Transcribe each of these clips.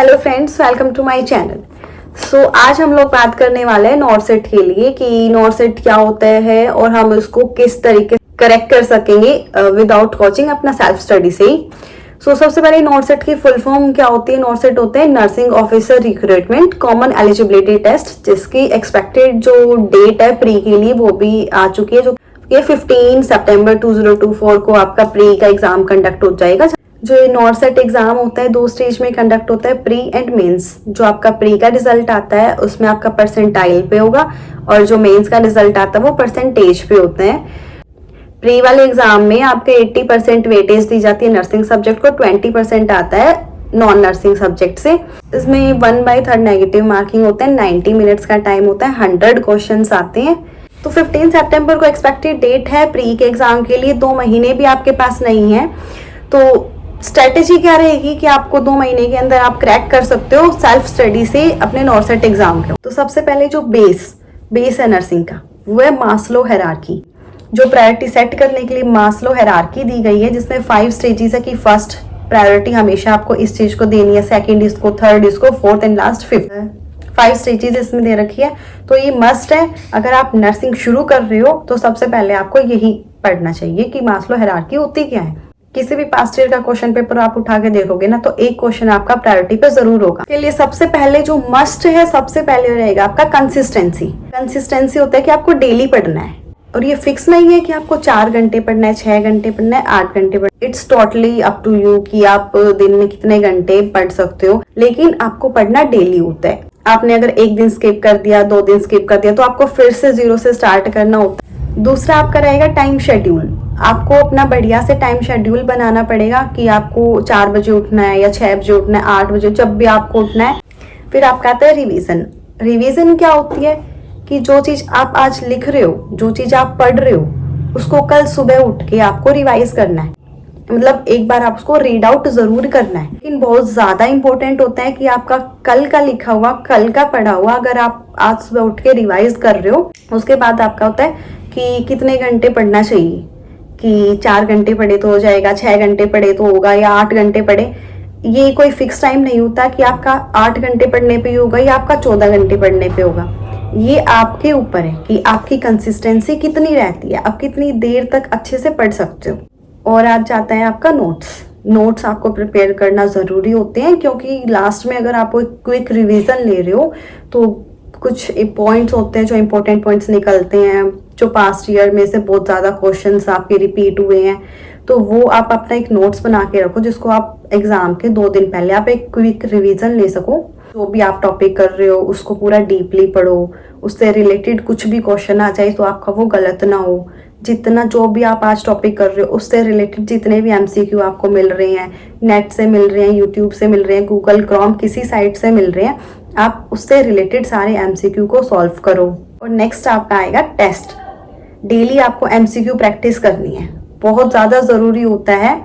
Hello friends, welcome to my channel. आज हम लोग बात करने वाले हैं नॉर्सेट के लिए कि नॉर्सेट क्या होता है और हम उसको किस तरीके करेक्ट कर सकेंगे विदाउट कोचिंग, अपना सेल्फ स्टडी से ही। सबसे पहले नॉर्सेट की फुल फॉर्म क्या होती है? नॉर्सेट होते हैं nursing officer recruitment common eligibility test, जिसकी एक्सपेक्टेड जो डेट है प्री के लिए वो भी आ चुकी है, जो ये 15 सितंबर 2024 को आपका प्री का एग्जाम कंडक्ट हो जाएगा। जो नॉर्सेट एग्जाम होता है 2 स्टेज में कंडक्ट होता है, प्री एंड मेंस। जो आपका प्री का रिजल्ट आता है उसमें आपका परसेंटाइल पे होगा और जो मेंस का रिजल्ट आता है वो परसेंटेज पे होते हैं। प्री वाले एग्जाम में आपके 80% वेटेज दी जाती है नर्सिंग सब्जेक्ट को, 20% आता है नॉन नर्सिंग सब्जेक्ट से। इसमें 1/3 नेगेटिव मार्किंग होता है, 90 मिनट्स का टाइम होता है, 100 क्वेश्चन आते हैं। तो 15 सितंबर को एक्सपेक्टेड डेट है प्री के एग्जाम के लिए। 2 महीने भी आपके पास नहीं है, तो स्ट्रेटेजी क्या रहेगी कि आपको 2 महीने के अंदर आप क्रैक कर सकते हो सेल्फ स्टडी से अपने नॉर्सेट एग्जाम के। तो सबसे पहले जो बेस है नर्सिंग का वो है मास्लो हायरार्की। जो प्रायोरिटी सेट करने के लिए मास्लो हायरार्की दी गई है, जिसमें 5 स्टेजेस है कि फर्स्ट प्रायोरिटी हमेशा आपको इस चीज को देनी है, सेकंड इसको, थर्ड इसको, fourth and last fifth. 5 stages इसमें दे रखी है, तो ये मस्ट है। अगर आप नर्सिंग शुरू कर रहे हो तो सबसे पहले आपको यही पढ़ना चाहिए कि मास्लो हायरार्की होती क्या है। किसी भी पास्ट ईयर का क्वेश्चन पेपर आप उठा के देखोगे ना, तो एक क्वेश्चन आपका प्रायोरिटी पे जरूर होगा। के लिए सबसे पहले जो मस्ट है, सबसे पहले रहेगा आपका कंसिस्टेंसी। कंसिस्टेंसी होता है कि आपको डेली पढ़ना है, और ये फिक्स नहीं है कि आपको 4 घंटे पढ़ना है, 6 घंटे पढ़ना है, 8 घंटे पढ़ना है। It's totally up to you कि आप दिन में कितने घंटे पढ़ सकते हो, लेकिन आपको पढ़ना डेली होता है। आपने अगर 1 दिन स्किप कर दिया, 2 दिन स्किप कर दिया, तो आपको फिर से 0 से स्टार्ट करना होता है। दूसरा आपका रहेगा टाइम शेड्यूल। आपको अपना बढ़िया से टाइम शेड्यूल बनाना पड़ेगा कि आपको 4 बजे उठना है या 6 बजे उठना है, 8 बजे, जब भी आपको उठना है। फिर आपका आता है रिवीजन। रिवीजन क्या होती है कि जो चीज आप आज लिख रहे हो, जो चीज आप पढ़ रहे हो, उसको कल सुबह उठ के आपको रिवाइज करना है। मतलब एक बार आप उसको रीड आउट जरूर करना है, लेकिन बहुत ज्यादा इंपॉर्टेंट होता है कि आपका कल का लिखा हुआ, कल का पढ़ा हुआ अगर आप आज सुबह उठ के रिवाइज कर रहे हो, उसके बाद आपका होता है कि कितने घंटे पढ़ना चाहिए, कि 4 घंटे पढ़े तो हो जाएगा, 6 घंटे पढ़े तो होगा, या 8 घंटे पढ़े। ये कोई फिक्स टाइम नहीं होता कि आपका 8 घंटे पढ़ने पे होगा या आपका 14 घंटे पढ़ने पे होगा। ये आपके ऊपर है कि आपकी कंसिस्टेंसी कितनी रहती है, आप कितनी देर तक अच्छे से पढ़ सकते हो। और आज जाता है आपका नोट्स आपको प्रिपेयर करना ज़रूरी होते हैं, क्योंकि लास्ट में अगर आप क्विक रिवीजन ले रहे हो तो कुछ पॉइंट्स होते हैं जो इंपॉर्टेंट पॉइंट्स निकलते हैं, जो पास्ट ईयर में से बहुत ज़्यादा क्वेश्चंस आपके रिपीट हुए हैं, तो वो आप अपना एक नोट्स बना के रखो, जिसको आप एग्जाम के 2 दिन पहले आप एक क्विक रिवीजन ले सको। जो भी आप टॉपिक कर रहे हो उसको पूरा डीपली पढ़ो, उससे रिलेटेड कुछ भी क्वेश्चन आ जाए तो आपका वो गलत ना हो। जितना जो भी आप आज टॉपिक कर रहे हो उससे रिलेटेड जितने भी MCQ आपको मिल रहे हैं, नेट से मिल रहे हैं, यूट्यूब से मिल रहे हैं, गूगल क्रोम किसी साइट से मिल रहे हैं, आप उससे रिलेटेड सारे MCQ को सॉल्व करो। और नेक्स्ट आपका आएगा टेस्ट। डेली आपको MCQ प्रैक्टिस करनी है, बहुत ज़्यादा ज़रूरी होता है।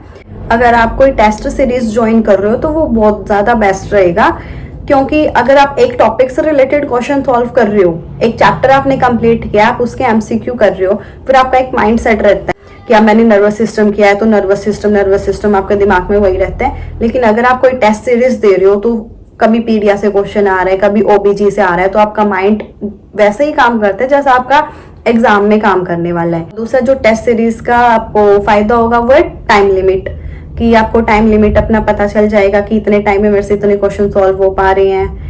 अगर आप कोई टेस्ट सीरीज ज्वाइन कर रहे हो तो वो बहुत ज़्यादा बेस्ट रहेगा, क्योंकि अगर आप एक टॉपिक से रिलेटेड क्वेश्चन सॉल्व कर रहे हो, एक चैप्टर आपने कंप्लीट किया, आप उसके MCQ कर रहे हो, फिर आपका एक माइंड सेट रहता है कि अब मैंने नर्वस सिस्टम किया है तो नर्वस सिस्टम आपके दिमाग में वही रहता है। लेकिन अगर आप कोई टेस्ट सीरीज दे रहे हो तो कभी पीडिया से क्वेश्चन आ रहा है, कभी OBG से आ रहा है, तो आपका माइंड वैसे ही काम करता है जैसा आपका एग्जाम में काम करने वाला है। दूसरा जो टेस्ट सीरीज का आपको फायदा होगा वो है टाइम लिमिट, कि आपको टाइम लिमिट अपना पता चल जाएगा कि इतने टाइम में मेरे से इतने क्वेश्चन सॉल्व हो पा रहे हैं।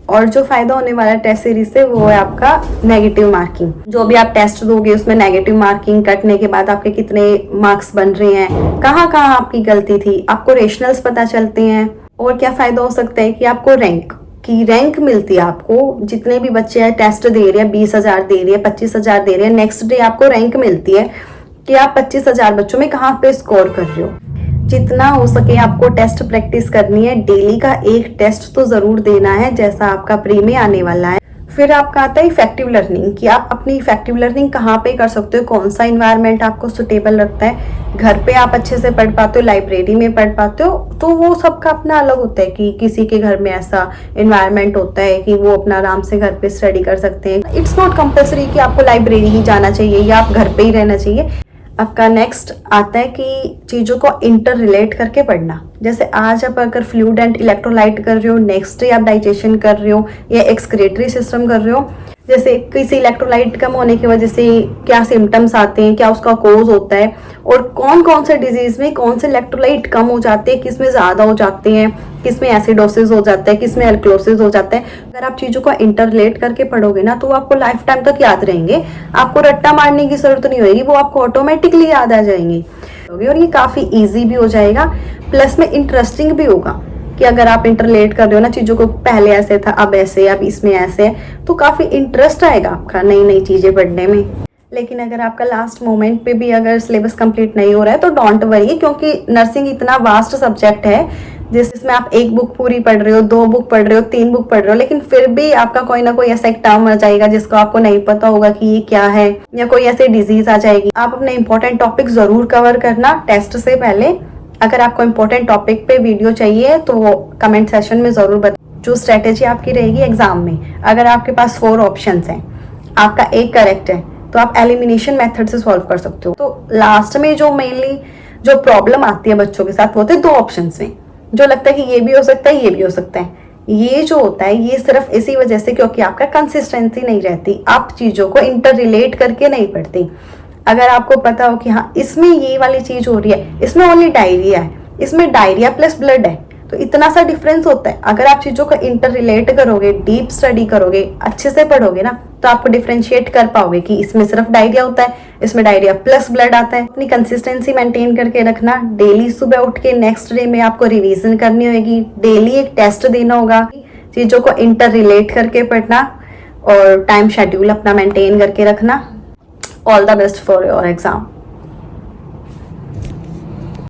और जो फायदा होने वाला है टेस्ट सीरीज से वो है आपका नेगेटिव मार्किंग। जो भी आप टेस्ट दोगे उसमें नेगेटिव मार्किंग कटने के बाद आपके कितने मार्क्स बन रहे हैं, कहाँ कहाँ आपकी गलती थी, आपको रेशनल्स पता चलते हैं। और क्या फायदा हो सकता है कि आपको रैंक मिलती है। आपको जितने भी बच्चे हैं टेस्ट दे रहे हैं, 20,000 दे रहे हैं, 25,000 दे रहे हैं, नेक्स्ट डे आपको रैंक मिलती है कि आप 25,000 बच्चों में कहाँ पे स्कोर कर रहे हो। जितना हो सके आपको टेस्ट प्रैक्टिस करनी है, डेली का एक टेस्ट तो जरूर देना है, जैसा आपका प्री में आने वाला है। फिर आपका आता है इफेक्टिव लर्निंग, कि आप अपनी इफेक्टिव लर्निंग कहाँ पे कर सकते हो, कौन सा इन्वायरमेंट आपको सुटेबल लगता है। घर पे आप अच्छे से पढ़ पाते हो, लाइब्रेरी में पढ़ पाते हो, तो वो सबका अपना अलग होता है कि किसी के घर में ऐसा इन्वायरमेंट होता है कि वो अपना आराम से घर पे स्टडी कर सकते हैं। इट्स नॉट कंपल्सरी कि आपको लाइब्रेरी ही जाना चाहिए या आप घर पे ही रहना चाहिए। आपका नेक्स्ट आता है कि चीज़ों को इंटर रिलेट करके पढ़ना। जैसे आज आप अगर फ्लूइड एंड इलेक्ट्रोलाइट कर रहे हो, नेक्स्ट डे आप डाइजेशन कर रहे हो या एक्सक्रीटरी सिस्टम कर रहे हो। जैसे किसी इलेक्ट्रोलाइट कम होने की वजह से क्या सिम्टम्स आते हैं, क्या उसका कोज होता है, और कौन कौन से डिजीज में कौन से इलेक्ट्रोलाइट कम हो जाते हैं, किस में ज़्यादा हो जाते हैं, किस में एसिडोसिस हो जाता है, किस में एल्कलोसिस हो जाता है। अगर आप चीज़ों को इंटर रिलेट करके पढ़ोगे ना तो वो आपको लाइफ टाइम तक याद रहेंगे। आपको रट्टा मारने की जरूरत नहीं होगी, वो आपको ऑटोमेटिकली याद आ जाएंगे और ये काफ़ी ईजी भी हो जाएगा, प्लस में इंटरेस्टिंग भी होगा कि अगर आप इंटरलेट कर रहे हो ना चीज़ों को, पहले ऐसे था अब ऐसे, अब इसमें ऐसे है, तो काफ़ी इंटरेस्ट आएगा आपका नई नई चीज़ें पढ़ने में। लेकिन अगर आपका लास्ट मोमेंट पे भी अगर सिलेबस कंप्लीट नहीं हो रहा है तो डोंट वरी, क्योंकि नर्सिंग इतना वास्ट सब्जेक्ट है जिसमें आप एक बुक पूरी पढ़ रहे हो, 2 बुक पढ़ रहे हो, 3 बुक पढ़ रहे हो, लेकिन फिर भी आपका कोई ना कोई ऐसा एक टर्म आ जाएगा जिसको आपको नहीं पता होगा कि ये क्या है, या कोई ऐसी डिजीज आ जाएगी। आप अपने इंपॉर्टेंट टॉपिक जरूर कवर करना टेस्ट से पहले। अगर आपको इंपॉर्टेंट टॉपिक पे वीडियो चाहिए तो कमेंट सेशन में जरूर बताएं। जो स्ट्रेटेजी आपकी रहेगी एग्जाम में, अगर आपके पास 4 ऑप्शंस हैं, आपका एक करेक्ट है तो आप एलिमिनेशन मेथड से सॉल्व कर सकते हो। तो लास्ट में जो मेनली जो प्रॉब्लम आती है बच्चों के साथ वो होते हैं 2 ऑप्शंस में, जो लगता है कि ये भी हो सकता है, ये भी हो सकता है। ये जो होता है ये सिर्फ इसी वजह से क्योंकि आपका कंसिस्टेंसी नहीं रहती, आप चीजों को इंटर रिलेट करके नहीं पढ़ते। अगर आपको पता हो कि हाँ इसमें ये वाली चीज हो रही है, इसमें ओनली डायरिया है, इसमें डायरिया प्लस ब्लड है, तो इतना सा डिफरेंस होता है। अगर आप चीजों को इंटर रिलेट करोगे, डीप स्टडी करोगे, अच्छे से पढ़ोगे ना, तो आपको डिफरेंशिएट कर पाओगे कि इसमें सिर्फ डायरिया होता है, इसमें डायरिया प्लस ब्लड आता है। अपनी कंसिस्टेंसी मेंटेन करके रखना। डेली सुबह उठ के नेक्स्ट डे में आपको रिवीजन करनी होगी, डेली एक टेस्ट देना होगा, चीजों को इंटर रिलेट करके पढ़ना और टाइम शेड्यूल अपना मेंटेन करके रखना। All the best for your exam.